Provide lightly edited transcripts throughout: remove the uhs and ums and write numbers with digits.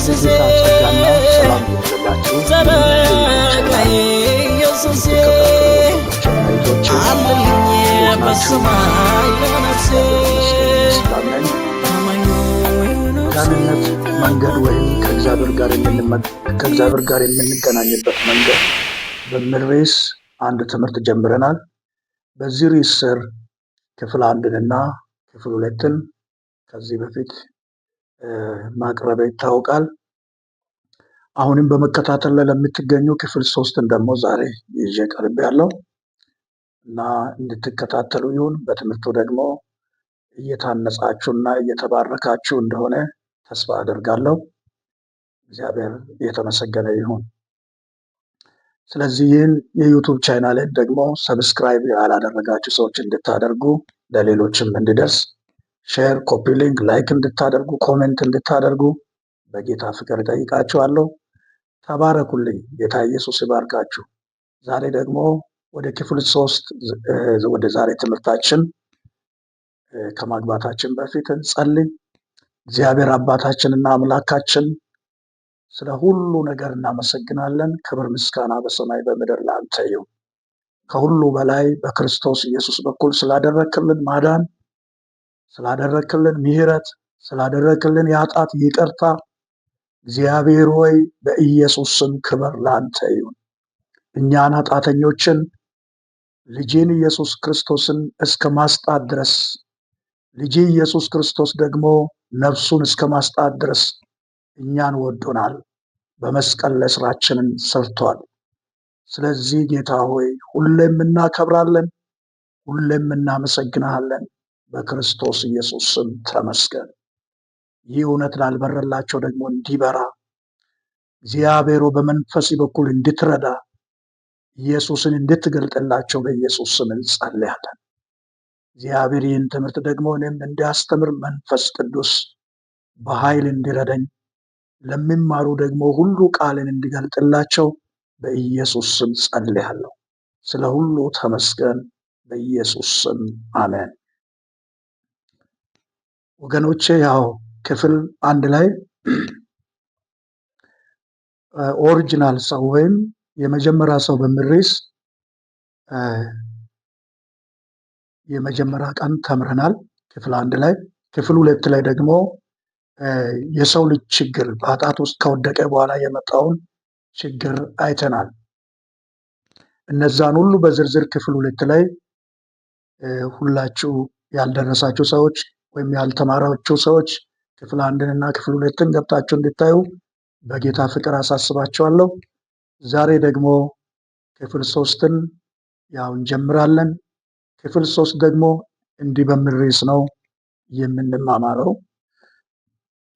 የጌታ ጸጋና ሰላም ይሁንላችሁ። ኢየሱስ መዳንነት መንገድ ወይም ከእግዚአብሔር ጋር የምንገናኝበት መንገድ በሚል ርዕስ አንድ ትምህርት ጀምረናል። በዚህ ርዕስ ስር ክፍል 1ንና ክፍል 2ን ከዚህ በፊት ማቅረብ ይታወቃል። አሁንም በመከታተል ላይ ለምትገኙ ክፍል 3ን ደግሞ ዛሬ ይዤ ቀርቤያለሁ እና እንድትከታተሉ ይሁን። በትምህርቱ ደግሞ እየታነጻችሁና እየተባረካችሁ እንደሆነ ተስፋ አደርጋለሁ። እግዚአብሔር የተመሰገነ ይሁን። ስለዚህ ይህን የዩቱብ ቻናልን ደግሞ ሰብስክራይብ ያላደረጋችሁ ሰዎች እንድታደርጉ፣ ለሌሎችም እንዲደርስ ሼር፣ ኮፒ ሊንክ፣ ላይክ እንድታደርጉ፣ ኮሜንት እንድታደርጉ በጌታ ፍቅር እጠይቃችኋለሁ። ተባረኩልኝ። ጌታ ኢየሱስ ይባርካችሁ። ዛሬ ደግሞ ወደ ክፍል 3 ወደ ዛሬ ትምህርታችን ከማግባታችን በፊት እንጸልይ። እግዚአብሔር አባታችንና አምላካችን ስለ ሁሉ ነገር እናመሰግናለን። ክብር ምስጋና በሰማይ በምድር ለአንተ ይሁን። ከሁሉ በላይ በክርስቶስ ኢየሱስ በኩል ስላደረክልን ማዳን፣ ስላደረክልን ምሕረት፣ ስላደረክልን የኃጢአት ይቅርታ እግዚአብሔር ሆይ በኢየሱስ ስም ክብር ለአንተ ይሁን። እኛን ኃጢአተኞችን ልጅን ኢየሱስ ክርስቶስን እስከ ማስጣት ድረስ ልጅ ኢየሱስ ክርስቶስ ደግሞ ነፍሱን እስከ ማስጣት ድረስ እኛን ወዶናል። በመስቀል ላይ ስራችንን ሰርቷል። ስለዚህ ጌታ ሆይ ሁሌም እናከብራለን፣ ሁሌም እናመሰግናለን። በክርስቶስ ኢየሱስ ስም ተመስገን። ይህ እውነት ላልበረላቸው ደግሞ እንዲበራ እግዚአብሔር በመንፈስ በኩል እንድትረዳ ኢየሱስን እንድትገልጥላቸው በኢየሱስ ስም እንጸልያለን። እግዚአብሔር ይህን ትምህርት ደግሞ እኔም እንዲያስተምር መንፈስ ቅዱስ በኃይል እንዲረዳኝ ለሚማሩ ደግሞ ሁሉ ቃልን እንዲገልጥላቸው በኢየሱስ ስም ጸልያለሁ። ስለ ሁሉ ተመስገን። በኢየሱስ ስም አሜን። ወገኖቼ ያው ክፍል 1 ላይ ኦሪጂናል ሰው ወይም የመጀመሪያ ሰው በሚል ርዕስ የመጀመሪያ ቀን ተምረናል። ክፍል 1 ላይ ክፍል 2 ላይ ደግሞ የሰው ልጅ ችግር በኃጢአት ውስጥ ከወደቀ በኋላ የመጣውን ችግር አይተናል። እነዛን ሁሉ በዝርዝር ክፍል 2 ላይ ሁላችሁ ያልደረሳችሁ ሰዎች ወይም ያልተማራችሁ ሰዎች ክፍል 1ንና ክፍል 2ን ገብታችሁ እንድታዩ በጌታ ፍቅር አሳስባችኋለሁ። ዛሬ ደግሞ ክፍል 3ን ያው እንጀምራለን። ክፍል 3 ደግሞ እንዲህ በሚል ርዕስ ነው የምንማማረው።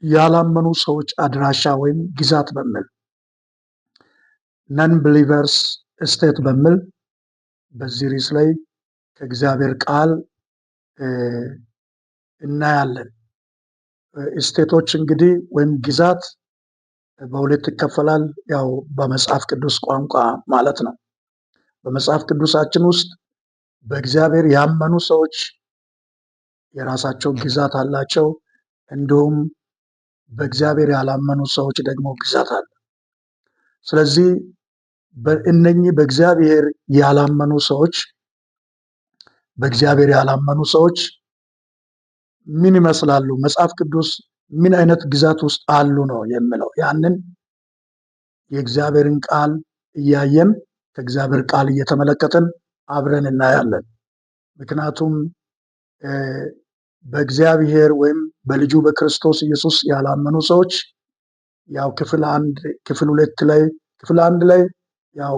ያላመኑ ሰዎች አድራሻ ወይም ግዛት በሚል ነን ብሊቨርስ ስቴት በሚል በዚህ ርዕስ ላይ ከእግዚአብሔር ቃል እናያለን። ስቴቶች እንግዲህ ወይም ግዛት በሁለት ይከፈላል። ያው በመጽሐፍ ቅዱስ ቋንቋ ማለት ነው። በመጽሐፍ ቅዱሳችን ውስጥ በእግዚአብሔር ያመኑ ሰዎች የራሳቸው ግዛት አላቸው። እንዲሁም በእግዚአብሔር ያላመኑ ሰዎች ደግሞ ግዛት አለ። ስለዚህ እነኚህ በእግዚአብሔር ያላመኑ ሰዎች ምን ይመስላሉ? መጽሐፍ ቅዱስ ምን አይነት ግዛት ውስጥ አሉ ነው የሚለው። ያንን የእግዚአብሔርን ቃል እያየን ከእግዚአብሔር ቃል እየተመለከትን አብረን እናያለን። ምክንያቱም በእግዚአብሔር ወይም በልጁ በክርስቶስ ኢየሱስ ያላመኑ ሰዎች ያው ክፍል 1 ላይ ያው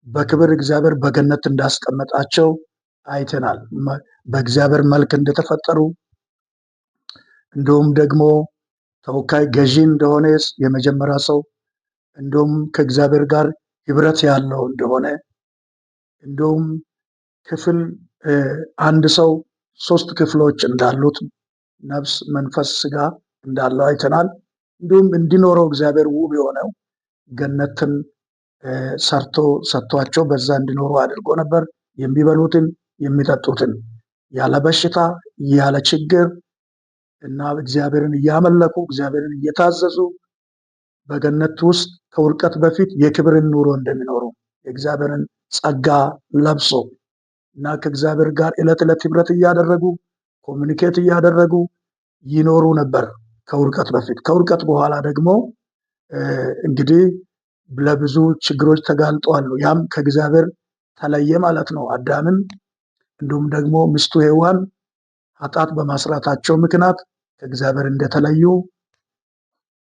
በክብር እግዚአብሔር በገነት እንዳስቀመጣቸው አይተናል። በእግዚአብሔር መልክ እንደተፈጠሩ እንዲሁም ደግሞ ተወካይ ገዢ እንደሆነ የመጀመሪያ ሰው እንዲሁም ከእግዚአብሔር ጋር ህብረት ያለው እንደሆነ እንዲሁም ክፍል 1 ሰው 3 ክፍሎች እንዳሉት ነፍስ፣ መንፈስ፣ ስጋ እንዳለው አይተናል። እንዲሁም እንዲኖረው እግዚአብሔር ውብ የሆነው ገነትን ሰጥቷቸው በዛ እንዲኖሩ አድርጎ ነበር። የሚበሉትን የሚጠጡትን ያለ በሽታ ያለ ችግር እና እግዚአብሔርን እያመለኩ እግዚአብሔርን እየታዘዙ በገነት ውስጥ ከውድቀት በፊት የክብርን ኑሮ እንደሚኖሩ የእግዚአብሔርን ጸጋ ለብሶ እና ከእግዚአብሔር ጋር ዕለት ዕለት ህብረት እያደረጉ ኮሚኒኬት እያደረጉ ይኖሩ ነበር ከውድቀት በፊት። ከውድቀት በኋላ ደግሞ እንግዲህ ለብዙ ችግሮች ተጋልጠዋል። ያም ከእግዚአብሔር ተለየ ማለት ነው። አዳምን እንዲሁም ደግሞ ሚስቱ ሔዋን ኃጢአት በማስራታቸው ምክንያት ከእግዚአብሔር እንደተለዩ፣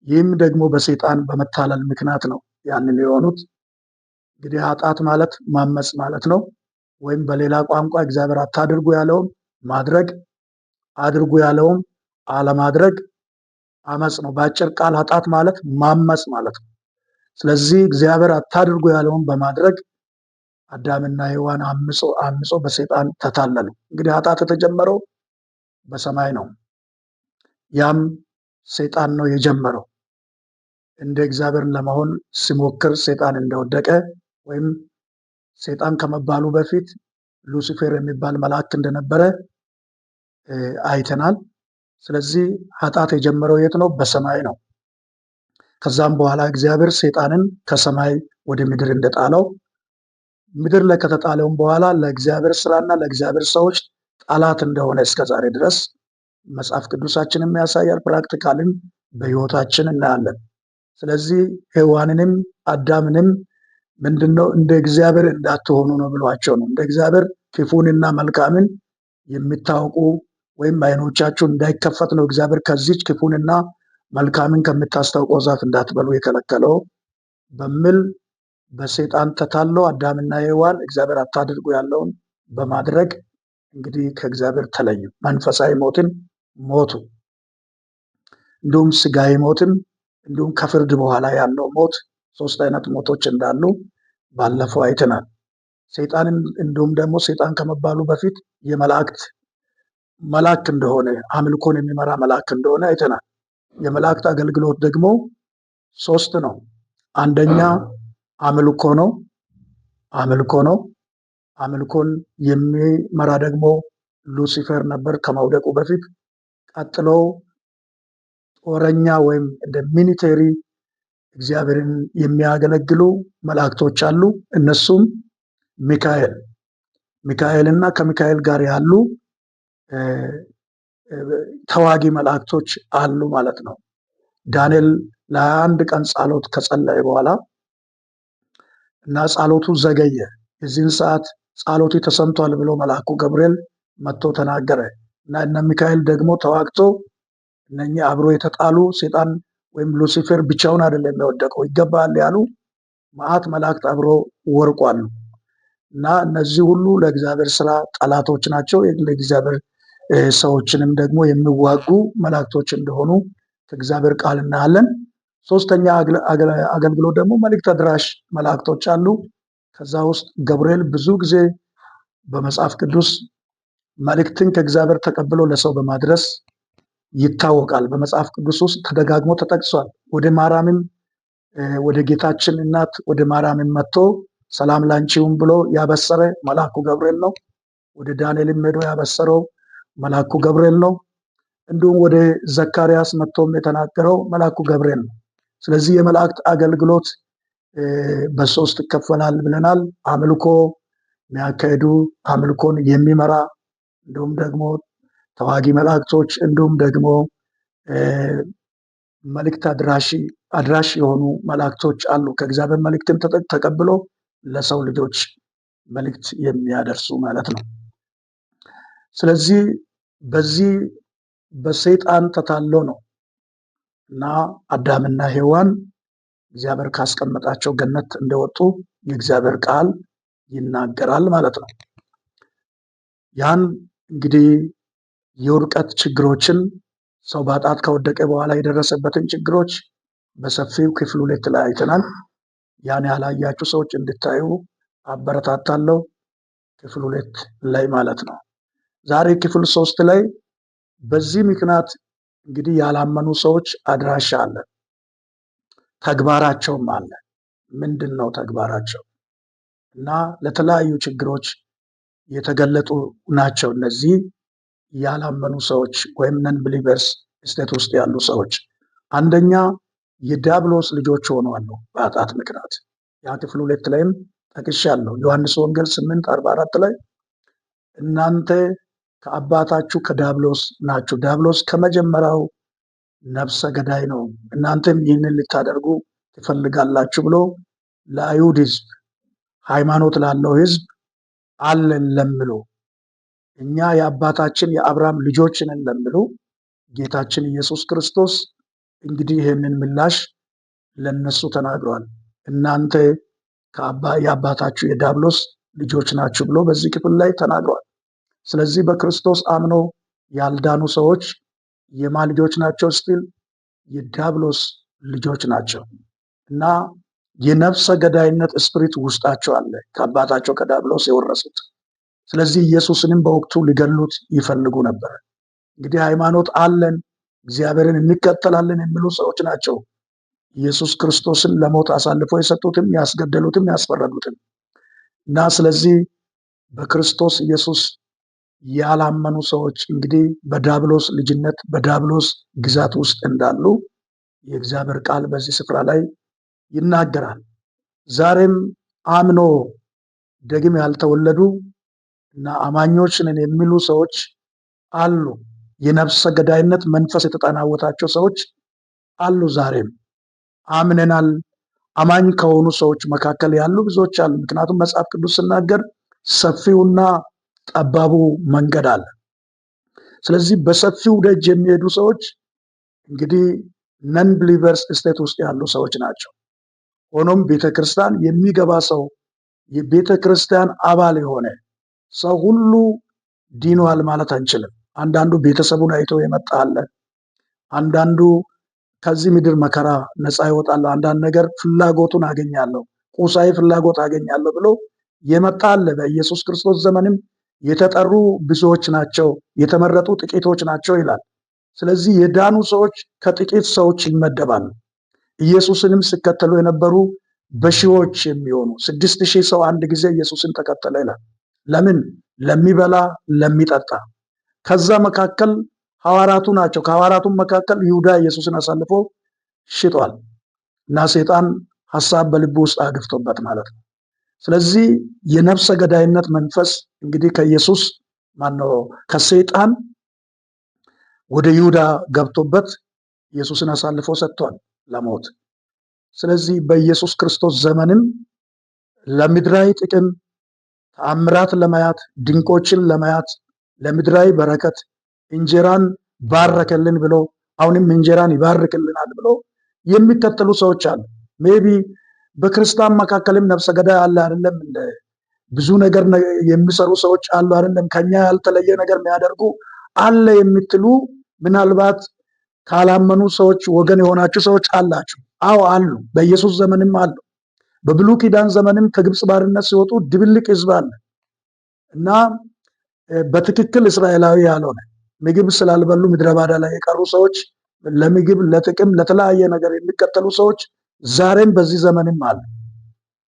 ይህም ደግሞ በሰይጣን በመታለል ምክንያት ነው ያንን የሆኑት። እንግዲህ ኃጢአት ማለት ማመፅ ማለት ነው። ወይም በሌላ ቋንቋ እግዚአብሔር አታድርጉ ያለውን ማድረግ፣ አድርጉ ያለውን አለማድረግ አመፅ ነው። በአጭር ቃል ኃጢአት ማለት ማመፅ ማለት ነው። ስለዚህ እግዚአብሔር አታድርጉ ያለውን በማድረግ አዳምና ሔዋን አምጾ በሰይጣን ተታለሉ። እንግዲህ ኃጢአት የተጀመረው በሰማይ ነው። ያም ሰይጣን ነው የጀመረው። እንደ እግዚአብሔር ለመሆን ሲሞክር ሰይጣን እንደወደቀ ወይም ሰይጣን ከመባሉ በፊት ሉሲፌር የሚባል መልአክ እንደነበረ አይተናል። ስለዚህ ኃጢአት የጀመረው የት ነው? በሰማይ ነው። ከዛም በኋላ እግዚአብሔር ሰይጣንን ከሰማይ ወደ ምድር እንደጣለው፣ ምድር ላይ ከተጣለውም በኋላ ለእግዚአብሔር ስራና ለእግዚአብሔር ሰዎች ጠላት እንደሆነ እስከዛሬ ድረስ መጽሐፍ ቅዱሳችንም ያሳያል። ፕራክቲካልም በህይወታችን እናያለን። ስለዚህ ሔዋንንም አዳምንም ምንድነው እንደ እግዚአብሔር እንዳትሆኑ ነው ብሏቸው ነው። እንደ እግዚአብሔር ክፉንና መልካምን የምታውቁ ወይም አይኖቻችሁ እንዳይከፈት ነው እግዚአብሔር ከዚች ክፉንና መልካምን ከምታስታውቀው ዛፍ እንዳትበሉ የከለከለው በሚል በሰይጣን ተታለው አዳምና ሔዋን እግዚአብሔር አታድርጉ ያለውን በማድረግ እንግዲህ ከእግዚአብሔር ተለዩ። መንፈሳዊ ሞትን ሞቱ። እንዲሁም ስጋዊ ሞትን፣ እንዲሁም ከፍርድ በኋላ ያለው ሞት፣ ሶስት አይነት ሞቶች እንዳሉ ባለፈው አይተናል። ሰይጣንን እንዲሁም ደግሞ ሰይጣን ከመባሉ በፊት የመላእክት መልአክ እንደሆነ አምልኮን የሚመራ መልአክ እንደሆነ አይተናል። የመላእክት አገልግሎት ደግሞ ሶስት ነው። አንደኛ አምልኮ ነው። አምልኮን የሚመራ ደግሞ ሉሲፈር ነበር ከመውደቁ በፊት። ቀጥሎ ጦረኛ ወይም እንደ ሚሊተሪ እግዚአብሔርን የሚያገለግሉ መላእክቶች አሉ። እነሱም ሚካኤል እና ከሚካኤል ጋር ያሉ ተዋጊ መላእክቶች አሉ ማለት ነው። ዳንኤል ለ21 ቀን ጸሎት ከጸለየ በኋላ እና ጸሎቱ ዘገየ። የዚህን ሰዓት ጸሎቱ ተሰምቷል ብሎ መልአኩ ገብርኤል መጥቶ ተናገረ እና እነ ሚካኤል ደግሞ ተዋግቶ እነኚህ አብሮ የተጣሉ ሰይጣን ወይም ሉሲፈር ብቻውን አይደለም የሚወደቀው ይገባል ያሉ መዓት መላእክት አብሮ ወርቋሉ። እና እነዚህ ሁሉ ለእግዚአብሔር ስራ ጠላቶች ናቸው። ለእግዚአብሔር ሰዎችንም ደግሞ የሚዋጉ መላእክቶች እንደሆኑ ከእግዚአብሔር ቃል እናያለን። ሶስተኛ አገልግሎት ደግሞ መልእክት አድራሽ መላእክቶች አሉ። ከዛ ውስጥ ገብርኤል ብዙ ጊዜ በመጽሐፍ ቅዱስ መልእክትን ከእግዚአብሔር ተቀብሎ ለሰው በማድረስ ይታወቃል። በመጽሐፍ ቅዱስ ውስጥ ተደጋግሞ ተጠቅሷል። ወደ ማርያምም ወደ ጌታችን እናት ወደ ማርያምም መጥቶ ሰላም ላንቺውም ብሎ ያበሰረ መልአኩ ገብርኤል ነው። ወደ ዳንኤልም ሄዶ ያበሰረው መልአኩ ገብርኤል ነው። እንዲሁም ወደ ዘካርያስ መጥቶም የተናገረው መልአኩ ገብርኤል ነው። ስለዚህ የመላእክት አገልግሎት በሶስት ይከፈላል ብለናል። አምልኮ የሚያካሂዱ፣ አምልኮን የሚመራ፣ እንዲሁም ደግሞ ተዋጊ መላእክቶች፣ እንዲሁም ደግሞ መልእክት አድራሽ የሆኑ መላእክቶች አሉ። ከእግዚአብሔር መልእክትን ተቀብሎ ለሰው ልጆች መልእክት የሚያደርሱ ማለት ነው። ስለዚህ በዚህ በሰይጣን ተታሎ ነው እና አዳምና ሔዋን እግዚአብሔር ካስቀመጣቸው ገነት እንደወጡ የእግዚአብሔር ቃል ይናገራል ማለት ነው። ያን እንግዲህ የውድቀት ችግሮችን ሰው በኃጢአት ከወደቀ በኋላ የደረሰበትን ችግሮች በሰፊው ክፍል 2 ላይ አይተናል። ያን ያላያችሁ ሰዎች እንድታዩ አበረታታለሁ። ክፍል 2 ላይ ማለት ነው። ዛሬ ክፍል 3 ላይ በዚህ ምክንያት እንግዲህ ያላመኑ ሰዎች አድራሻ አለ፣ ተግባራቸውም አለ። ምንድነው ተግባራቸው? እና ለተለያዩ ችግሮች የተገለጡ ናቸው እነዚህ ያላመኑ ሰዎች ወይም ነን ብሊቨርስ ስቴት ውስጥ ያሉ ሰዎች። አንደኛ የዲያብሎስ ልጆች ሆነዋል በኃጢአት ምክንያት። ያ ክፍል 2 ላይም ጠቅሻለሁ። ዮሐንስ ወንጌል 8:44 ላይ እናንተ ከአባታችሁ ከዲያብሎስ ናችሁ፣ ዲያብሎስ ከመጀመሪያው ነፍሰ ገዳይ ነው፣ እናንተም ይህንን ልታደርጉ ትፈልጋላችሁ ብሎ ለአይሁድ ሕዝብ ሃይማኖት ላለው ሕዝብ አለን ለምሉ እኛ የአባታችን የአብርሃም ልጆች ነን ለምሉ ጌታችን ኢየሱስ ክርስቶስ እንግዲህ ይህንን ምላሽ ለነሱ ተናግሯል። እናንተ የአባታችሁ የዲያብሎስ ልጆች ናችሁ ብሎ በዚህ ክፍል ላይ ተናግሯል። ስለዚህ በክርስቶስ አምኖ ያልዳኑ ሰዎች የማ ልጆች ናቸው? ስቲል የዲያብሎስ ልጆች ናቸው እና የነፍሰ ገዳይነት ስፒሪት ውስጣቸው አለ፣ ከአባታቸው ከዲያብሎስ የወረሱት። ስለዚህ ኢየሱስንም በወቅቱ ሊገሉት ይፈልጉ ነበር። እንግዲህ ሃይማኖት አለን እግዚአብሔርን እንከተላለን የሚሉ ሰዎች ናቸው ኢየሱስ ክርስቶስን ለሞት አሳልፈው የሰጡትም ያስገደሉትም ያስፈረዱትም እና ስለዚህ በክርስቶስ ኢየሱስ ያላመኑ ሰዎች እንግዲህ በዲያብሎስ ልጅነት በዲያብሎስ ግዛት ውስጥ እንዳሉ የእግዚአብሔር ቃል በዚህ ስፍራ ላይ ይናገራል። ዛሬም አምኖ ደግም ያልተወለዱ እና አማኞች ነን የሚሉ ሰዎች አሉ። የነፍሰ ገዳይነት መንፈስ የተጠናወታቸው ሰዎች አሉ። ዛሬም አምነናል አማኝ ከሆኑ ሰዎች መካከል ያሉ ብዙዎች አሉ። ምክንያቱም መጽሐፍ ቅዱስ ሲናገር ሰፊውና ጠባቡ መንገድ አለ። ስለዚህ በሰፊው ደጅ የሚሄዱ ሰዎች እንግዲህ ነን ብሊቨርስ ስቴት ውስጥ ያሉ ሰዎች ናቸው። ሆኖም ቤተክርስቲያን የሚገባ ሰው የቤተክርስቲያን አባል የሆነ ሰው ሁሉ ዲኗል ማለት አንችልም። አንዳንዱ ቤተሰቡን አይቶ የመጣ አለ። አንዳንዱ ከዚህ ምድር መከራ ነፃ ይወጣል፣ አንዳንድ ነገር ፍላጎቱን አገኛለሁ፣ ቁሳዊ ፍላጎት አገኛለሁ ብሎ የመጣ አለ። በኢየሱስ ክርስቶስ ዘመንም የተጠሩ ብዙዎች ናቸው፣ የተመረጡ ጥቂቶች ናቸው ይላል። ስለዚህ የዳኑ ሰዎች ከጥቂት ሰዎች ይመደባሉ። ኢየሱስንም ሲከተሉ የነበሩ በሺዎች የሚሆኑ 6,000 ሰው አንድ ጊዜ ኢየሱስን ተከተለ ይላል። ለምን? ለሚበላ ለሚጠጣ። ከዛ መካከል ሐዋርያቱ ናቸው። ከሐዋርያቱም መካከል ይሁዳ ኢየሱስን አሳልፎ ሽጧል እና ሰይጣን ሐሳብ በልቡ ውስጥ አግፍቶበት ማለት ነው። ስለዚህ የነፍሰ ገዳይነት መንፈስ እንግዲህ ከኢየሱስ ከሰይጣን ወደ ይሁዳ ገብቶበት ኢየሱስን አሳልፎ ሰጥቷል ለሞት። ስለዚህ በኢየሱስ ክርስቶስ ዘመንም ለምድራዊ ጥቅም ተአምራት ለማየት ድንቆችን ለማየት ለምድራዊ በረከት እንጀራን ባረከልን ብሎ አሁንም እንጀራን ይባርክልናል ብሎ የሚከተሉ ሰዎች አሉ። ሜቢ በክርስቲያን መካከልም ነፍሰ ገዳይ አለ አይደለም? እንደ ብዙ ነገር የሚሰሩ ሰዎች አሉ አይደለም? ከኛ ያልተለየ ነገር የሚያደርጉ አለ የምትሉ ምናልባት ካላመኑ ሰዎች ወገን የሆናችሁ ሰዎች አላችሁ። አዎ አሉ። በኢየሱስ ዘመንም አሉ። በብሉይ ኪዳን ዘመንም ከግብፅ ባርነት ሲወጡ ድብልቅ ሕዝብ አለ እና በትክክል እስራኤላዊ ያልሆነ ምግብ ስላልበሉ ምድረ ባዳ ላይ የቀሩ ሰዎች፣ ለምግብ ለጥቅም ለተለያየ ነገር የሚከተሉ ሰዎች ዛሬም በዚህ ዘመንም አሉ።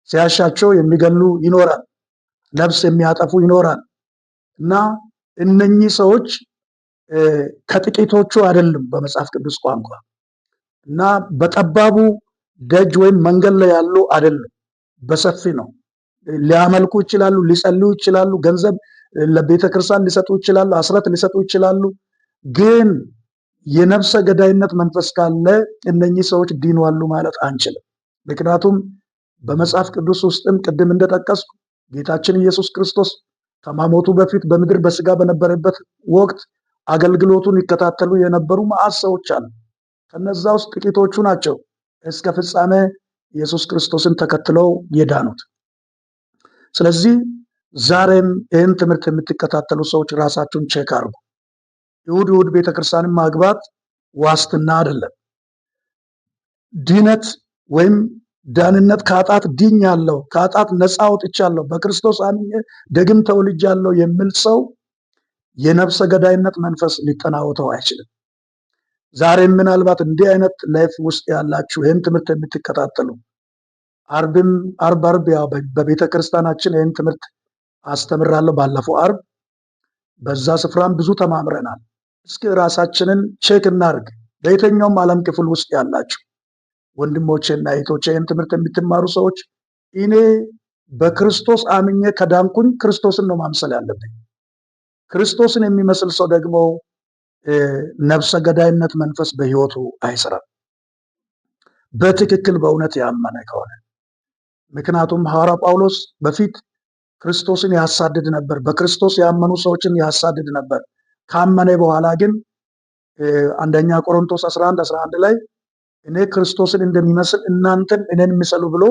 ሲያሻቸው የሚገሉ ይኖራል፣ ነፍስ የሚያጠፉ ይኖራል እና እነኚህ ሰዎች ከጥቂቶቹ አይደሉም በመጽሐፍ ቅዱስ ቋንቋ እና በጠባቡ ደጅ ወይም መንገድ ላይ ያሉ አይደሉም፣ በሰፊ ነው። ሊያመልኩ ይችላሉ፣ ሊጸልዩ ይችላሉ፣ ገንዘብ ለቤተክርስቲያን ሊሰጡ ይችላሉ፣ አስራት ሊሰጡ ይችላሉ። ግን የነፍሰ ገዳይነት መንፈስ ካለ እነኚህ ሰዎች ዲኗሉ ማለት አንችልም። ምክንያቱም በመጽሐፍ ቅዱስ ውስጥም ቅድም እንደጠቀስኩ ጌታችን ኢየሱስ ክርስቶስ ከማሞቱ በፊት በምድር በስጋ በነበረበት ወቅት አገልግሎቱን ይከታተሉ የነበሩ መዓት ሰዎች አሉ። ከነዛ ውስጥ ጥቂቶቹ ናቸው እስከ ፍጻሜ ኢየሱስ ክርስቶስን ተከትለው የዳኑት። ስለዚህ ዛሬም ይህን ትምህርት የምትከታተሉ ሰዎች ራሳችሁን ቼክ አድርጉ። እሑድ ቤተክርስቲያንን ማግባት ዋስትና አይደለም። ድነት ወይም ዳንነት ከኃጢአት ድኛለሁ፣ ከኃጢአት ነፃ ወጥቻለሁ፣ በክርስቶስ አምኜ ደግም ተወልጃለሁ የሚል ሰው የነፍሰ ገዳይነት መንፈስ ሊጠናወተው አይችልም። ዛሬም ምናልባት እንዲህ አይነት ላይፍ ውስጥ ያላችሁ ይህን ትምህርት የምትከታተሉ አርብ ያው በቤተ ክርስቲያናችን ይህን ትምህርት አስተምራለሁ። ባለፈው አርብ በዛ ስፍራም ብዙ ተማምረናል። እስኪ ራሳችንን ቼክ እናርግ። በየትኛውም ዓለም ክፍል ውስጥ ያላችሁ ወንድሞቼና እህቶቼ ይህን ትምህርት የምትማሩ ሰዎች እኔ በክርስቶስ አምኜ ከዳንኩኝ ክርስቶስን ነው ማምሰል ያለብኝ። ክርስቶስን የሚመስል ሰው ደግሞ ነፍሰ ገዳይነት መንፈስ በህይወቱ አይሰራም፣ በትክክል በእውነት ያመነ ከሆነ። ምክንያቱም ሐዋርያው ጳውሎስ በፊት ክርስቶስን ያሳድድ ነበር፣ በክርስቶስ ያመኑ ሰዎችን ያሳድድ ነበር። ካመነ በኋላ ግን አንደኛ ቆሮንቶስ 11:11 ላይ እኔ ክርስቶስን እንደሚመስል እናንተን እኔን ምሰሉ ብሎ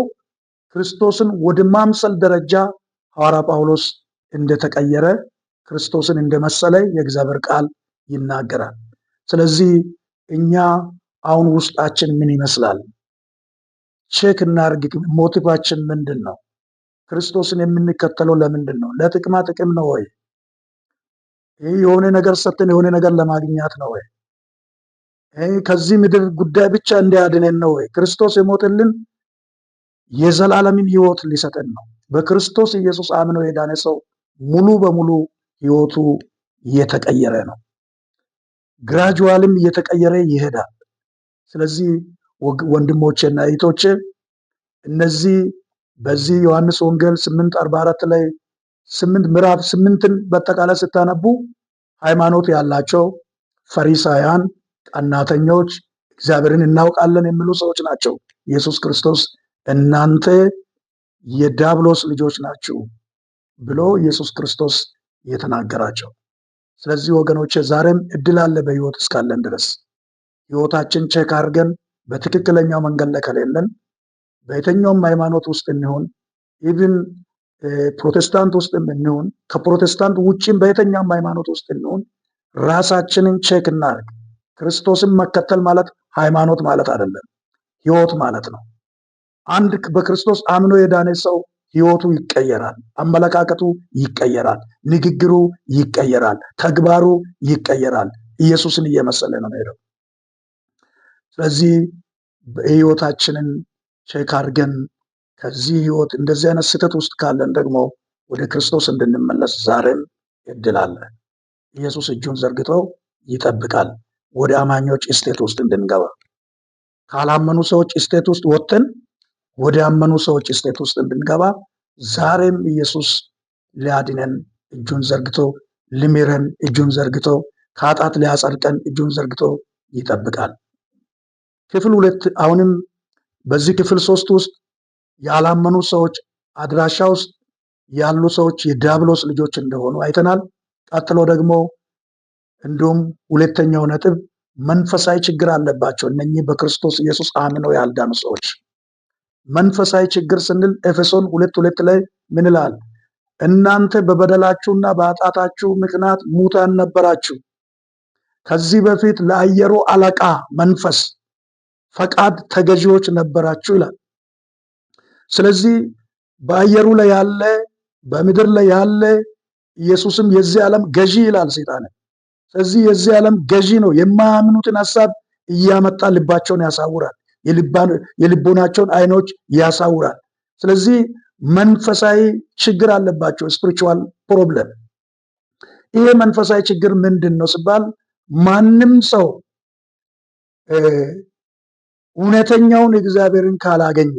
ክርስቶስን ወደ ማምሰል ደረጃ ሐዋርያ ጳውሎስ እንደተቀየረ ክርስቶስን እንደመሰለ የእግዚአብሔር ቃል ይናገራል። ስለዚህ እኛ አሁን ውስጣችን ምን ይመስላል? ቼክ እናድርግ። ሞቲቫችን ምንድን ነው? ክርስቶስን የምንከተለው ለምንድን ነው? ለጥቅማ ጥቅም ነው ወይ? ይህ የሆነ ነገር ሰጥተን የሆነ ነገር ለማግኘት ነው ወይ? ከዚህ ምድር ጉዳይ ብቻ እንዲያድነን ነው ወይ? ክርስቶስ የሞተልን የዘላለምን ህይወት ሊሰጠን ነው። በክርስቶስ ኢየሱስ አምኖ የዳነ ሰው ሙሉ በሙሉ ህይወቱ እየተቀየረ ነው። ግራጁዋልም እየተቀየረ ይሄዳል። ስለዚህ ወንድሞቼና እህቶቼ እነዚህ በዚህ ዮሐንስ ወንጌል 8:44 ላይ ምዕራፍ 8ን በአጠቃላይ ስታነቡ ሃይማኖት ያላቸው ፈሪሳውያን፣ ቀናተኞች፣ እግዚአብሔርን እናውቃለን የሚሉ ሰዎች ናቸው። ኢየሱስ ክርስቶስ እናንተ የዲያብሎስ ልጆች ናችሁ ብሎ ኢየሱስ ክርስቶስ የተናገራቸው። ስለዚህ ወገኖቼ ዛሬም እድል አለ በህይወት እስካለን ድረስ ህይወታችን ቼክ አድርገን በትክክለኛው መንገድ ላይ ከሌለን በየትኛውም ሃይማኖት ውስጥ እንሆን ኢቭን ፕሮቴስታንት ውስጥ እንሆን ከፕሮቴስታንት ውጪም በየትኛውም ሃይማኖት ውስጥ እንሆን ራሳችንን ቼክ እናድርግ። ክርስቶስን መከተል ማለት ሃይማኖት ማለት አይደለም፣ ህይወት ማለት ነው። አንድ በክርስቶስ አምኖ የዳነ ሰው ህይወቱ ይቀየራል፣ አመለካከቱ ይቀየራል፣ ንግግሩ ይቀየራል፣ ተግባሩ ይቀየራል። ኢየሱስን እየመሰለ ነው የሚሄደው። ስለዚህ ህይወታችንን ቼክ አድርገን ከዚህ ህይወት እንደዚህ አይነት ስህተት ውስጥ ካለን ደግሞ ወደ ክርስቶስ እንድንመለስ ዛሬም እድል አለ። ኢየሱስ እጁን ዘርግቶ ይጠብቃል ወደ አማኞች ስቴት ውስጥ እንድንገባ። ካላመኑ ሰዎች ስቴት ውስጥ ወጥተን ወደ አመኑ ሰዎች ስቴት ውስጥ እንድንገባ ዛሬም ኢየሱስ ሊያድነን እጁን ዘርግቶ ሊምረን እጁን ዘርግቶ ከኃጢአት ሊያጸድቀን እጁን ዘርግቶ ይጠብቃል። ክፍል 2 አሁንም በዚህ ክፍል 3 ውስጥ ያላመኑ ሰዎች አድራሻ ውስጥ ያሉ ሰዎች የዲያብሎስ ልጆች እንደሆኑ አይተናል። ቀጥሎ ደግሞ እንዲሁም ሁለተኛው ነጥብ መንፈሳዊ ችግር አለባቸው እነኚህ በክርስቶስ ኢየሱስ አምነው ያልዳኑ ሰዎች። መንፈሳዊ ችግር ስንል ኤፌሶን 2:2 ላይ ምን ይላል? እናንተ በበደላችሁና በኃጢአታችሁ ምክንያት ሙታን ነበራችሁ፣ ከዚህ በፊት ለአየሩ አለቃ መንፈስ ፈቃድ ተገዢዎች ነበራችሁ ይላል። ስለዚህ በአየሩ ላይ ያለ በምድር ላይ ያለ ኢየሱስም የዚህ ዓለም ገዢ ይላል ሰይጣን። ስለዚህ የዚህ ዓለም ገዢ ነው። የማያምኑትን ሐሳብ እያመጣ ልባቸውን ያሳውራል፣ የልቦናቸውን አይኖች ያሳውራል። ስለዚህ መንፈሳዊ ችግር አለባቸው፣ ስፒሪቹዋል ፕሮብለም። ይሄ መንፈሳዊ ችግር ምንድን ነው ሲባል ማንም ሰው እውነተኛውን እግዚአብሔርን ካላገኘ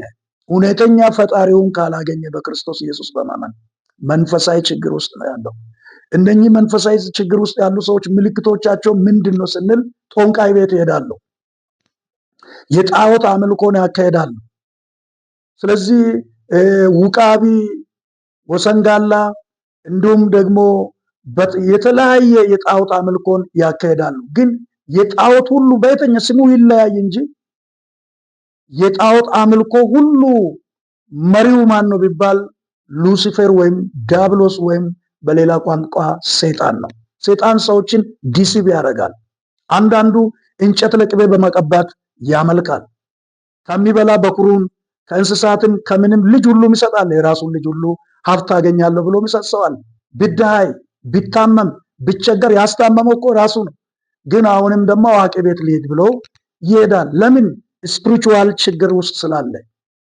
እውነተኛ ፈጣሪውን ካላገኘ በክርስቶስ ኢየሱስ በማመን መንፈሳዊ ችግር ውስጥ ነው ያለው። እነኚህ መንፈሳዊ ችግር ውስጥ ያሉ ሰዎች ምልክቶቻቸው ምንድን ነው ስንል ጦንቃይ ቤት ይሄዳሉ፣ የጣዖት አምልኮን ያካሄዳሉ። ስለዚህ ውቃቢ፣ ወሰንጋላ እንዲሁም ደግሞ የተለያየ የጣዖት አምልኮን ያካሄዳሉ። ግን የጣዖት ሁሉ በየተኛ ስሙ ይለያይ እንጂ የጣዖት አምልኮ ሁሉ መሪው ማን ነው ቢባል ሉሲፈር ወይም ዲያብሎስ ወይም በሌላ ቋንቋ ሰይጣን ነው። ሰይጣን ሰዎችን ዲሲቭ ያደርጋል። አንዳንዱ እንጨት ለቅቤ በመቀባት ያመልካል። ከሚበላ በኩሩን ከእንስሳትም ከምንም ልጅ ሁሉ ይሰጣል። የራሱን ልጅ ሁሉ ሀብት አገኛለሁ ብሎ ይሰጠዋል። ቢዳይ ቢታመም ቢቸገር ያስታመመው እኮ ራሱ ነው። ግን አሁንም ደግሞ አዋቂ ቤት ሊሄድ ብሎ ይሄዳል። ለምን? ስፒሪቹዋል ችግር ውስጥ ስላለ፣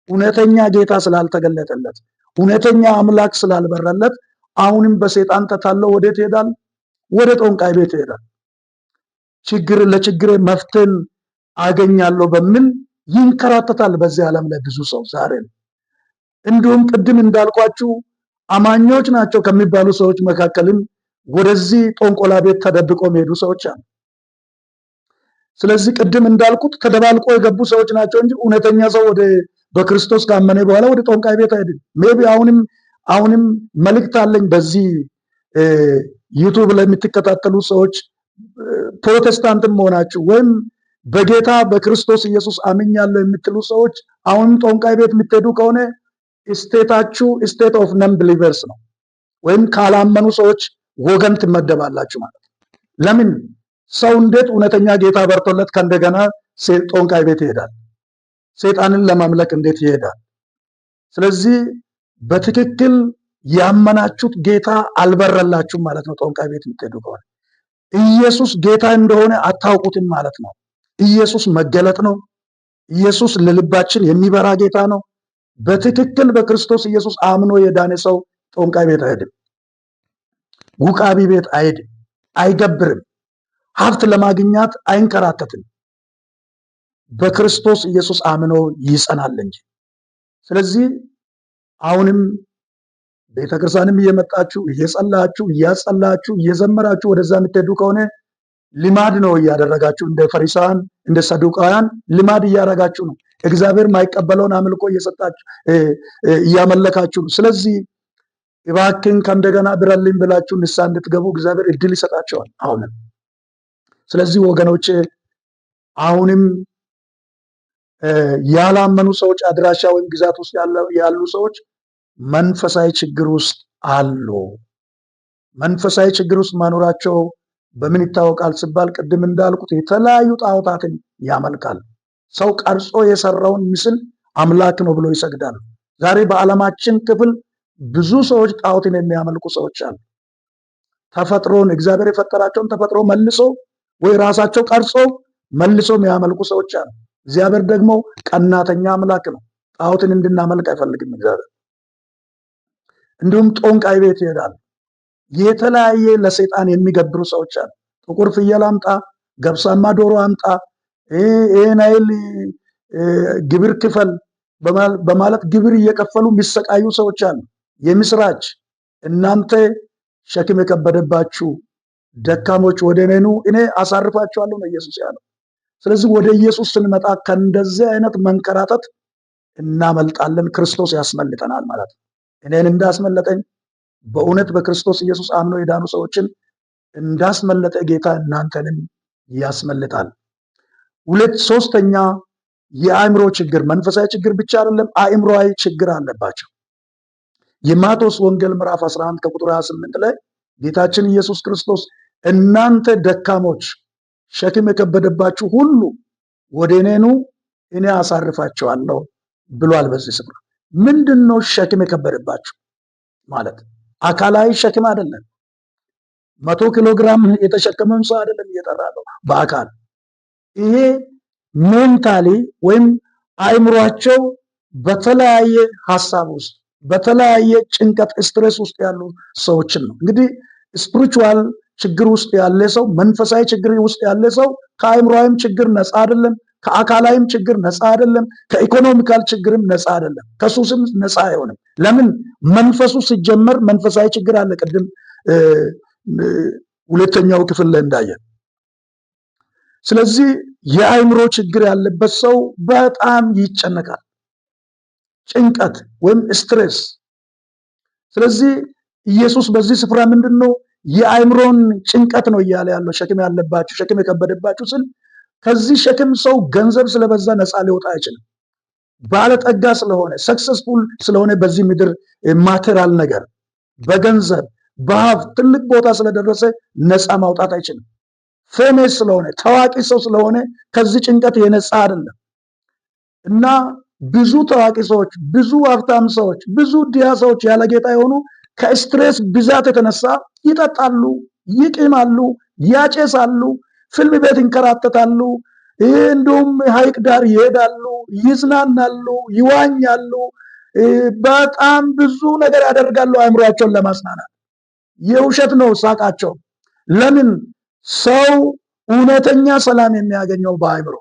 እውነተኛ ጌታ ስላልተገለጠለት፣ እውነተኛ አምላክ ስላልበረለት አሁንም በሰይጣን ተታለው ወዴት ይሄዳል? ወደ ጦንቃይ ቤት ይሄዳል። ለችግሬ መፍትሄን አገኛለሁ በሚል ይንከራተታል በዚህ ዓለም ላይ ብዙ ሰው ዛሬ። እንዲሁም ቅድም እንዳልኳችሁ አማኞች ናቸው ከሚባሉ ሰዎች መካከልም ወደዚህ ጦንቆላ ቤት ተደብቆ የሚሄዱ ሰዎች አሉ። ስለዚህ ቅድም እንዳልኩት ተደባልቆ የገቡ ሰዎች ናቸው እንጂ እውነተኛ ሰው በክርስቶስ ካመነ በኋላ ወደ ጦንቃይ ቤት አይደለም። ሜቢ አሁንም መልእክት አለኝ በዚህ ዩቲዩብ ላይ የምትከታተሉ ሰዎች ፕሮቴስታንትም መሆናችሁ ወይም በጌታ በክርስቶስ ኢየሱስ አምኛለሁ የምትሉ ሰዎች አሁንም ጦንቃይ ቤት የምትሄዱ ከሆነ ስቴታችሁ ስቴት ኦፍ ነን ብሊቨርስ ነው፣ ወይም ካላመኑ ሰዎች ወገን ትመደባላችሁ ማለት ነው። ለምን ሰው እንዴት እውነተኛ ጌታ በርቶለት ከእንደገና ጦንቃይ ቤት ይሄዳል? ሰይጣንን ለማምለክ እንዴት ይሄዳል? ስለዚህ በትክክል ያመናችሁት ጌታ አልበረላችሁም ማለት ነው። ጦንቃይ ቤት የምትሄዱ ከሆነ ኢየሱስ ጌታ እንደሆነ አታውቁትም ማለት ነው። ኢየሱስ መገለጥ ነው። ኢየሱስ ለልባችን የሚበራ ጌታ ነው። በትክክል በክርስቶስ ኢየሱስ አምኖ የዳነ ሰው ጦንቃይ ቤት አይሄድም፣ ውቃቢ ቤት አይሄድም፣ አይገብርም፣ ሀብት ለማግኘት አይንከራተትም። በክርስቶስ ኢየሱስ አምኖ ይጸናል እንጂ። ስለዚህ አሁንም ቤተክርስቲያንም እየመጣችሁ እየጸላችሁ እያጸላችሁ እየዘመራችሁ ወደዛ የምትሄዱ ከሆነ ልማድ ነው እያደረጋችሁ፣ እንደ ፈሪሳውያን እንደ ሰዱቃውያን ልማድ እያደረጋችሁ ነው። እግዚአብሔር የማይቀበለውን አምልኮ እየሰጣችሁ እያመለካችሁ ነው። ስለዚህ እባክን ከእንደገና ብረልኝ ብላችሁ ንስሐ እንድትገቡ እግዚአብሔር እድል ይሰጣቸዋል አሁንም። ስለዚህ ወገኖቼ አሁንም ያላመኑ ሰዎች አድራሻ ወይም ግዛት ውስጥ ያሉ ሰዎች መንፈሳዊ ችግር ውስጥ አሉ። መንፈሳዊ ችግር ውስጥ ማኖራቸው በምን ይታወቃል ሲባል ቅድም እንዳልኩት የተለያዩ ጣዖታትን ያመልካል። ሰው ቀርጾ የሰራውን ምስል አምላክ ነው ብሎ ይሰግዳል። ዛሬ በዓለማችን ክፍል ብዙ ሰዎች ጣዖትን የሚያመልኩ ሰዎች አሉ። ተፈጥሮን እግዚአብሔር የፈጠራቸውን ተፈጥሮ መልሶ ወይ ራሳቸው ቀርጾ መልሶ የሚያመልኩ ሰዎች አሉ። እግዚአብሔር ደግሞ ቀናተኛ አምላክ ነው። ጣዖትን እንድናመልክ አይፈልግም እግዚአብሔር። እንዲሁም ጦንቃይ ቤት ይሄዳል። የተለያየ ለሰይጣን የሚገብሩ ሰዎች አሉ። ጥቁር ፍየል አምጣ፣ ገብሳማ ዶሮ አምጣ፣ ይሄን አይል ግብር ክፈል በማለት ግብር እየከፈሉ የሚሰቃዩ ሰዎች አሉ። የምስራች እናንተ ሸክም የከበደባችሁ ደካሞች ወደ እኔ ኑ እኔ አሳርፋችኋለሁ ነው ኢየሱስ ያለው። ስለዚህ ወደ ኢየሱስ ስንመጣ ከእንደዚህ አይነት መንከራተት እናመልጣለን። ክርስቶስ ያስመልጠናል ማለት ነው። እኔን እንዳስመለጠኝ በእውነት በክርስቶስ ኢየሱስ አምኖ የዳኑ ሰዎችን እንዳስመለጠ ጌታ እናንተንም ያስመልጣል። ሶስተኛ የአእምሮ ችግር፣ መንፈሳዊ ችግር ብቻ አይደለም፣ አእምሮአዊ ችግር አለባቸው። የማቴዎስ ወንጌል ምዕራፍ 11 ከቁጥር 28 ላይ ጌታችን ኢየሱስ ክርስቶስ እናንተ ደካሞች ሸክም የከበደባችሁ ሁሉ ወደ እኔ ኑ እኔ አሳርፋችኋለሁ ብሏል። በዚህ ስፍራ ምንድነው ሸክም የከበደባችሁ ማለት? አካላዊ ሸክም አይደለም። 100 ኪሎ ግራም የተሸከመን ሰው አይደለም እየጠራለው በአካል። ይሄ ሜንታሊ ወይም አእምሯቸው በተለያየ ሐሳብ ውስጥ በተለያየ ጭንቀት ስትሬስ ውስጥ ያሉ ሰዎችን ነው። እንግዲህ ስፒሪቹዋል ችግር ውስጥ ያለ ሰው፣ መንፈሳዊ ችግር ውስጥ ያለ ሰው ከአእምሮአዊም ችግር ነፃ አይደለም፣ ከአካላዊም ችግር ነፃ አይደለም፣ ከኢኮኖሚካል ችግርም ነፃ አይደለም፣ ከሱስም ነፃ አይሆንም። ለምን? መንፈሱ ሲጀመር መንፈሳዊ ችግር አለ። ቅድም ሁለተኛው ክፍል ላይ እንዳየን። ስለዚህ የአእምሮ ችግር ያለበት ሰው በጣም ይጨነቃል፣ ጭንቀት ወይም ስትሬስ። ስለዚህ ኢየሱስ በዚህ ስፍራ ምንድነው የአእምሮን ጭንቀት ነው እያለ ያለው። ሸክም ያለባችሁ ሸክም የከበደባችሁ ስል ከዚህ ሸክም ሰው ገንዘብ ስለበዛ ነፃ ሊወጣ አይችልም። ባለጠጋ ስለሆነ ሰክሰስፉል ስለሆነ በዚህ ምድር ማቴሪያል ነገር በገንዘብ በሀብት ትልቅ ቦታ ስለደረሰ ነፃ ማውጣት አይችልም። ፌሜስ ስለሆነ ታዋቂ ሰው ስለሆነ ከዚህ ጭንቀት የነፃ አይደለም። እና ብዙ ታዋቂ ሰዎች፣ ብዙ ሀብታም ሰዎች፣ ብዙ ድሃ ሰዎች ያለ ጌታ የሆኑ ከስትሬስ ብዛት የተነሳ ይጠጣሉ፣ ይቅማሉ፣ ያጨሳሉ፣ ፊልም ቤት ይንከራተታሉ፣ እንዲሁም ሐይቅ ዳር ይሄዳሉ፣ ይዝናናሉ፣ ይዋኛሉ፣ በጣም ብዙ ነገር ያደርጋሉ አእምሮአቸውን ለማጽናናት። የውሸት ነው ሳቃቸው። ለምን? ሰው እውነተኛ ሰላም የሚያገኘው በአእምሮ።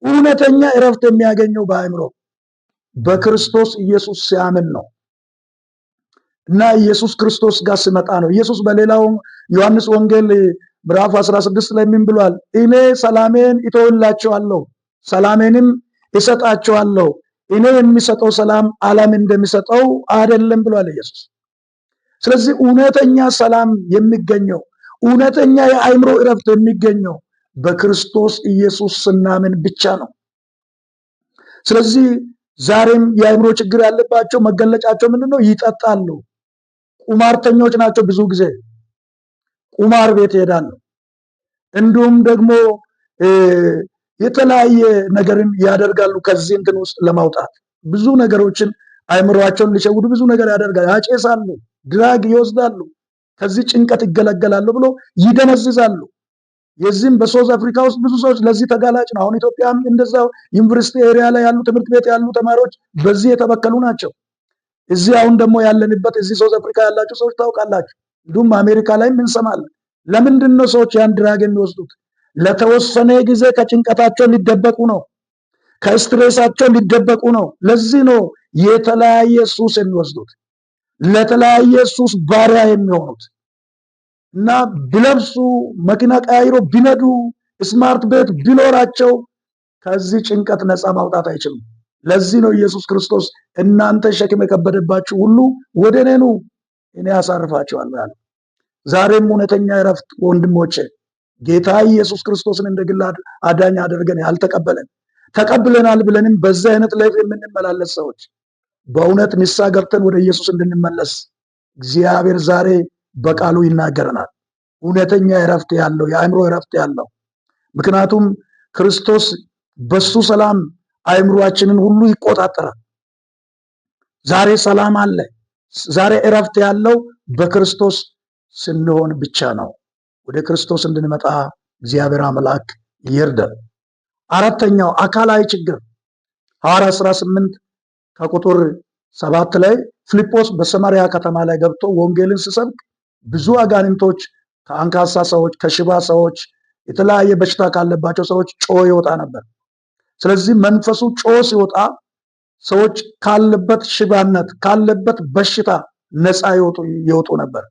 እውነተኛ እረፍት የሚያገኘው በአእምሮ በክርስቶስ ኢየሱስ ሲያምን ነው እና ኢየሱስ ክርስቶስ ጋር ሲመጣ ነው። ኢየሱስ በሌላው ዮሐንስ ወንጌል ምዕራፍ 16 ላይ ምን ብሏል? እኔ ሰላሜን እተውላችኋለሁ፣ ሰላሜንም እሰጣችኋለሁ፣ እኔ የሚሰጠው ሰላም ዓለም እንደሚሰጠው አይደለም ብሏል ኢየሱስ። ስለዚህ እውነተኛ ሰላም የሚገኘው እውነተኛ የአእምሮ እረፍት የሚገኘው በክርስቶስ ኢየሱስ ስናምን ብቻ ነው። ስለዚህ ዛሬም የአእምሮ ችግር ያለባቸው መገለጫቸው ምንድነው? ይጠጣሉ፣ ቁማርተኞች ናቸው። ብዙ ጊዜ ቁማር ቤት ይሄዳሉ። እንዲሁም ደግሞ የተለያየ ነገርን ያደርጋሉ። ከዚህ እንትን ውስጥ ለማውጣት ብዙ ነገሮችን አእምሮአቸውን ሊሸውዱ ብዙ ነገር ያደርጋሉ። ያጨሳሉ፣ ድራግ ይወስዳሉ፣ ከዚህ ጭንቀት ይገለገላሉ ብሎ ይደነዝዛሉ። የዚህም በሳውዝ አፍሪካ ውስጥ ብዙ ሰዎች ለዚህ ተጋላጭ ነው። አሁን ኢትዮጵያም እንደዛው ዩኒቨርሲቲ ኤሪያ ላይ ያሉ ትምህርት ቤት ያሉ ተማሪዎች በዚህ የተበከሉ ናቸው። እዚህ አሁን ደግሞ ያለንበት እዚህ ሳውዝ አፍሪካ ያላችሁ ሰዎች ታውቃላችሁ። እንዲሁም አሜሪካ ላይም እንሰማለን። ለምንድን ነው ሰዎች ያን ድራግ የሚወስዱት? ለተወሰነ ጊዜ ከጭንቀታቸው ሊደበቁ ነው፣ ከስትሬሳቸው ሊደበቁ ነው። ለዚህ ነው የተለያየ ሱስ የሚወስዱት፣ ለተለያየ ሱስ ባሪያ የሚሆኑት እና ቢለብሱ፣ መኪና ቀያይሮ ቢነዱ፣ ስማርት ቤት ቢኖራቸው ከዚህ ጭንቀት ነፃ ማውጣት አይችሉም። ለዚህ ነው ኢየሱስ ክርስቶስ እናንተ ሸክም የከበደባችሁ ሁሉ ወደ እኔ ኑ እኔ አሳርፋችኋለሁ ያለው። ዛሬም እውነተኛ እረፍት ወንድሞቼ፣ ጌታ ኢየሱስ ክርስቶስን እንደ ግል አዳኝ አድርገን ያልተቀበለን ተቀብለናል ብለንም በዛ አይነት ላይፍ የምንመላለስ ሰዎች በእውነት ንስሐ ገብተን ወደ ኢየሱስ እንድንመለስ እግዚአብሔር ዛሬ በቃሉ ይናገረናል። እውነተኛ እረፍት ያለው የአእምሮ እረፍት ያለው፣ ምክንያቱም ክርስቶስ በሱ ሰላም አእምሮአችንን ሁሉ ይቆጣጠራል። ዛሬ ሰላም አለ። ዛሬ እረፍት ያለው በክርስቶስ ስንሆን ብቻ ነው። ወደ ክርስቶስ እንድንመጣ እግዚአብሔር አምላክ ይርዳል። አራተኛው አካላዊ ችግር ሐዋርያት ሥራ 8 ከቁጥር 7 ላይ ፊልጶስ በሰማርያ ከተማ ላይ ገብቶ ወንጌልን ሲሰብክ ብዙ አጋንንቶች ከአንካሳ ሰዎች፣ ከሽባ ሰዎች፣ የተለያየ በሽታ ካለባቸው ሰዎች ጮህ ይወጣ ነበር። ስለዚህ መንፈሱ ጮህ ሲወጣ ሰዎች ካለበት ሽባነት ካለበት በሽታ ነፃ ይወጡ ነበር።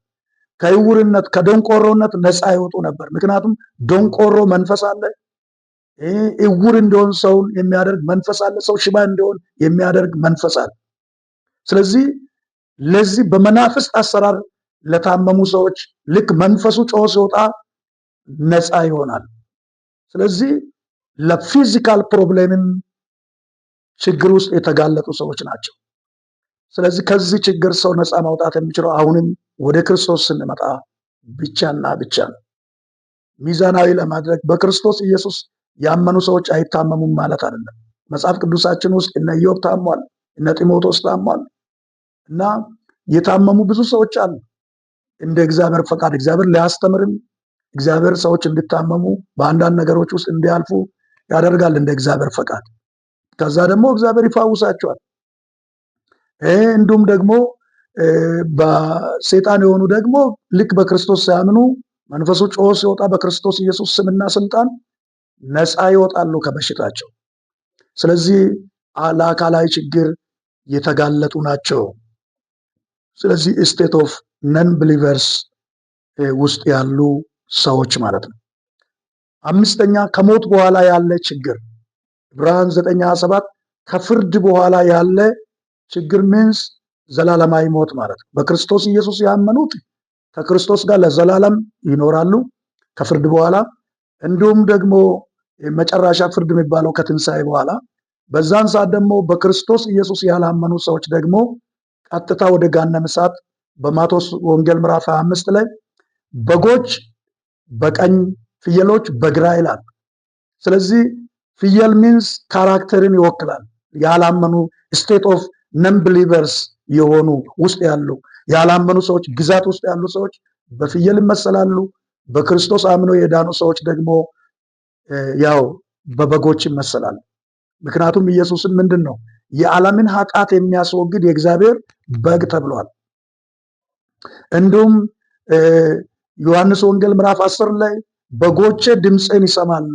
ከዕውርነት ከደንቆሮነት ነፃ ይወጡ ነበር። ምክንያቱም ደንቆሮ መንፈስ አለ፣ ዕውር እንዲሆን ሰውን የሚያደርግ መንፈስ አለ፣ ሰው ሽባ እንዲሆን የሚያደርግ መንፈስ አለ። ስለዚህ ለዚህ በመናፍስት አሰራር ለታመሙ ሰዎች ልክ መንፈሱ ጮህ ሲወጣ ነፃ ይሆናል። ስለዚህ ለፊዚካል ፕሮብሌምን ችግር ውስጥ የተጋለጡ ሰዎች ናቸው። ስለዚህ ከዚህ ችግር ሰው ነፃ ማውጣት የሚችለው አሁንም ወደ ክርስቶስ ስንመጣ ብቻና ብቻ ነው። ሚዛናዊ ለማድረግ በክርስቶስ ኢየሱስ ያመኑ ሰዎች አይታመሙም ማለት አይደለም። መጽሐፍ ቅዱሳችን ውስጥ እነ ኢዮብ ታሟል፣ እነ ጢሞቴዎስ ታሟል እና የታመሙ ብዙ ሰዎች አሉ። እንደ እግዚአብሔር ፈቃድ እግዚአብሔር ሊያስተምርም እግዚአብሔር ሰዎች እንዲታመሙ በአንዳንድ ነገሮች ውስጥ እንዲያልፉ ያደርጋል እንደ እግዚአብሔር ፈቃድ። ከዛ ደግሞ እግዚአብሔር ይፋውሳቸዋል። እንዲሁም ደግሞ በሰይጣን የሆኑ ደግሞ ልክ በክርስቶስ ሳያምኑ መንፈሱ ጮህ ሲወጣ በክርስቶስ ኢየሱስ ስምና ስልጣን ነፃ ይወጣሉ ከበሽታቸው። ስለዚህ ለአካላዊ ችግር የተጋለጡ ናቸው። ስለዚህ ስቴት ኦፍ ነን ብሊቨርስ ውስጥ ያሉ ሰዎች ማለት ነው። አምስተኛ ከሞት በኋላ ያለ ችግር ዕብራውያን 9:27 ከፍርድ በኋላ ያለ ችግር ሚንስ ዘላለማዊ ሞት ማለት ነው። በክርስቶስ ኢየሱስ ያመኑት ከክርስቶስ ጋር ለዘላለም ይኖራሉ ከፍርድ በኋላ። እንዲሁም ደግሞ መጨረሻ ፍርድ የሚባለው ከትንሣኤ በኋላ። በዛን ሰዓት ደግሞ በክርስቶስ ኢየሱስ ያላመኑ ሰዎች ደግሞ ቀጥታ ወደ ገሃነመ እሳት በማቴዎስ ወንጌል ምዕራፍ 25 ላይ በጎች በቀኝ ፍየሎች በግራ ይላል። ስለዚህ ፍየል ሚንስ ካራክተርን ይወክላል። ያላመኑ ስቴት ኦፍ ነን ብሊቨርስ የሆኑ ውስጥ ያሉ ያላመኑ ሰዎች ግዛት ውስጥ ያሉ ሰዎች በፍየል ይመሰላሉ። በክርስቶስ አምነው የዳኑ ሰዎች ደግሞ ያው በበጎች ይመሰላሉ። ምክንያቱም ኢየሱስን ምንድን ነው የዓለምን ኃጢአት የሚያስወግድ የእግዚአብሔር በግ ተብሏል። እንዲሁም ዮሐንስ ወንጌል ምዕራፍ 10 ላይ በጎቼ ድምፄን ይሰማሉ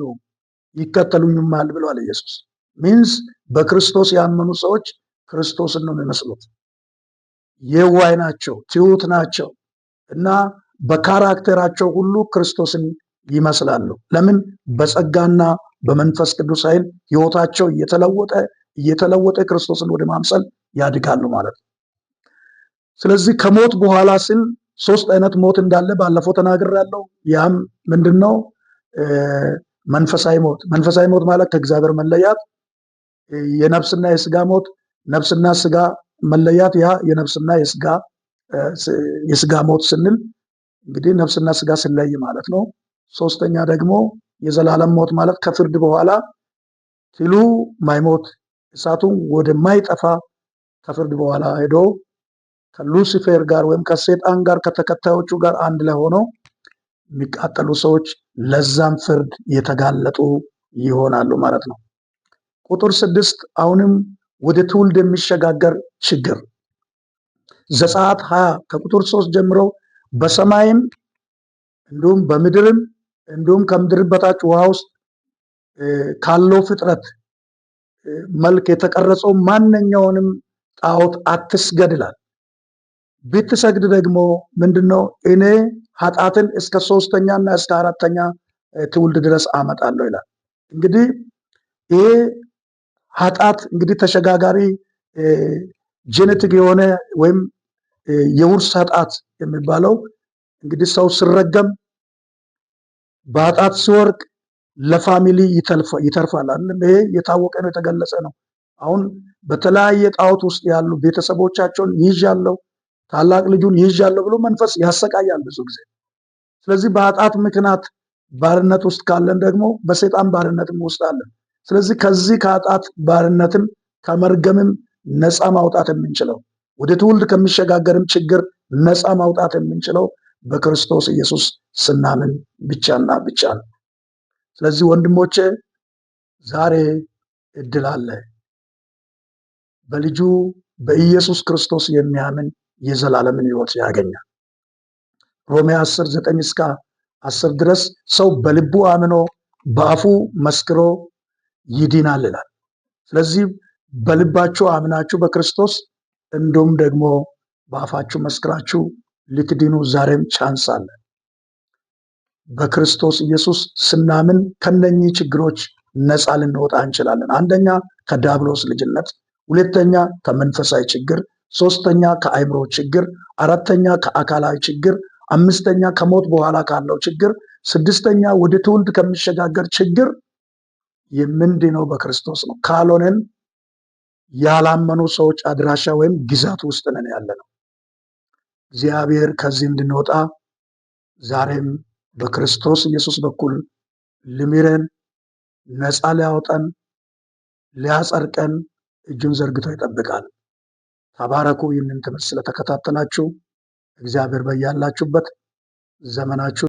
ይከተሉኝማል ብሏል ኢየሱስ። ሚንስ በክርስቶስ ያመኑ ሰዎች ክርስቶስን ነው የሚመስሉት። የዋይ ናቸው፣ ትሁት ናቸው እና በካራክተራቸው ሁሉ ክርስቶስን ይመስላሉ። ለምን? በጸጋና በመንፈስ ቅዱስ ኃይል ህይወታቸው እየተለወጠ ክርስቶስን ወደ ማምሰል ያድጋሉ ማለት ነው። ስለዚህ ከሞት በኋላ ስል 3 አይነት ሞት እንዳለ ባለፈው ተናግሬያለሁ። ያም ምንድነው? መንፈሳዊ ሞት። መንፈሳዊ ሞት ማለት ከእግዚአብሔር መለያት፣ የነፍስና የስጋ ሞት። ነፍስና ስጋ መለያት፣ ያ የነፍስና የስጋ ሞት ስንል እንግዲህ ነፍስና ስጋ ሲለይ ማለት ነው። 3ኛ ደግሞ የዘላለም ሞት ማለት ከፍርድ በኋላ ትሉ ማይሞት እሳቱን ወደማይጠፋ ከፍርድ በኋላ ሄዶ ከሉሲፌር ጋር ወይም ከሰይጣን ጋር ከተከታዮቹ ጋር አንድ ላይ ሆኖ የሚቃጠሉ ሰዎች ለዛም ፍርድ የተጋለጡ ይሆናሉ ማለት ነው። ቁጥር 6 አሁንም ወደ ትውልድ የሚሸጋገር ችግር ዘጸአት 20 ከቁጥር 3 ጀምሮ በሰማይም እንዲሁም በምድርም እንዲሁም ከምድር በታች ውሃ ውስጥ ካለው ፍጥረት መልክ የተቀረጸው ማንኛውንም ጣዖት አትስገድ ይላል። ብትሰግድ ደግሞ ምንድነው? እኔ ኃጢአትን እስከ 3ኛና እስከ 4ኛ ትውልድ ድረስ አመጣለሁ ይላል። እንግዲህ ይሄ ኃጢአት እንግዲህ ተሸጋጋሪ ጄኔቲክ የሆነ ወይም የውርስ ኃጢአት የሚባለው እንግዲህ ሰው ሲረገም በኃጢአት ሲወርቅ ለፋሚሊ ይተርፋል አይደል? ይሄ የታወቀ ነው፣ የተገለጸ ነው። አሁን በተለያየ ጣዖት ውስጥ ያሉ ቤተሰቦቻቸውን ይዣለሁ፣ ታላቅ ልጁን ይዣለሁ ብሎ መንፈስ ያሰቃያል ብዙ ጊዜ። ስለዚህ በኃጢአት ምክንያት ባርነት ውስጥ ካለን ደግሞ በሰይጣን ባርነትም ውስጥ አለን። ስለዚህ ከዚህ ከኃጢአት ባርነትም ከመርገምም ነፃ ማውጣት የምንችለው ወደ ትውልድ ከሚሸጋገርም ችግር ነፃ ማውጣት የምንችለው በክርስቶስ ኢየሱስ ስናምን ብቻና ብቻ ነው። ስለዚህ ወንድሞቼ ዛሬ እድል አለ። በልጁ በኢየሱስ ክርስቶስ የሚያምን የዘላለምን ሕይወት ያገኛል። ሮሜ 10:9 እስከ 10 ድረስ ሰው በልቡ አምኖ በአፉ መስክሮ ይድናል ይላል። ስለዚህ በልባችሁ አምናችሁ በክርስቶስ እንዲሁም ደግሞ በአፋችሁ መስክራችሁ ልትድኑ ዛሬም ቻንስ አለ። በክርስቶስ ኢየሱስ ስናምን ከነኚህ ችግሮች ነፃ ልንወጣ እንችላለን። አንደኛ ከዲያብሎስ ልጅነት፣ ሁለተኛ ከመንፈሳዊ ችግር፣ 3ኛ ከአእምሮ ችግር፣ 4ኛ ከአካላዊ ችግር፣ 5ኛ ከሞት በኋላ ካለው ችግር፣ 6ኛ ወደ ትውልድ ከሚሸጋገር ችግር የምንድነው በክርስቶስ ነው። ካልሆነን ያላመኑ ሰዎች አድራሻ ወይም ግዛት ውስጥ ነን ያለነው። እግዚአብሔር ከዚህ እንድንወጣ ዛሬም በክርስቶስ ኢየሱስ በኩል ልምረን፣ ነፃ ሊያወጣን፣ ሊያጸድቀን እጁን ዘርግቶ ይጠብቃል። ተባረኩ። ይህንን ትምህርት ስለተከታተላችሁ እግዚአብሔር በያላችሁበት ዘመናችሁ